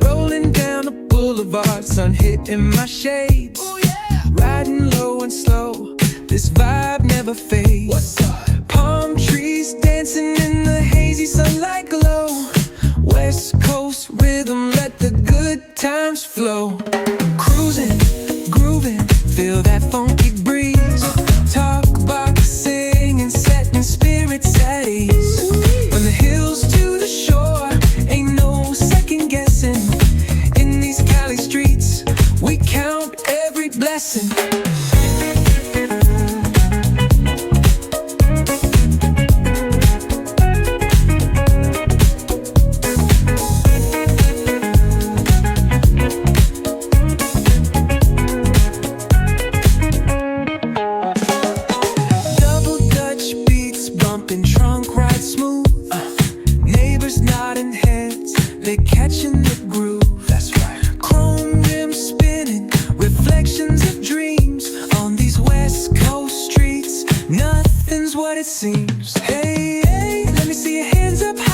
Rolling down the boulevard, sun hitting my shades. Riding low and slow, this vibe never fades. Palm trees dancing in the hazy sunlight glow. West Coast rhythm, let the good times flow. Cruising, grooving, feel that funky breeze. Talk about singing, setting spirits at ease. From the hills to the shore, ain't no second guessing. In these Cali streets, we count every blessing. Trunk ride smooth, neighbors nodding heads, they catching the groove. That's right. Chrome rims spinning, reflections of dreams on these West Coast streets. Nothing's what it seems. Hey, hey, let me see your hands up high.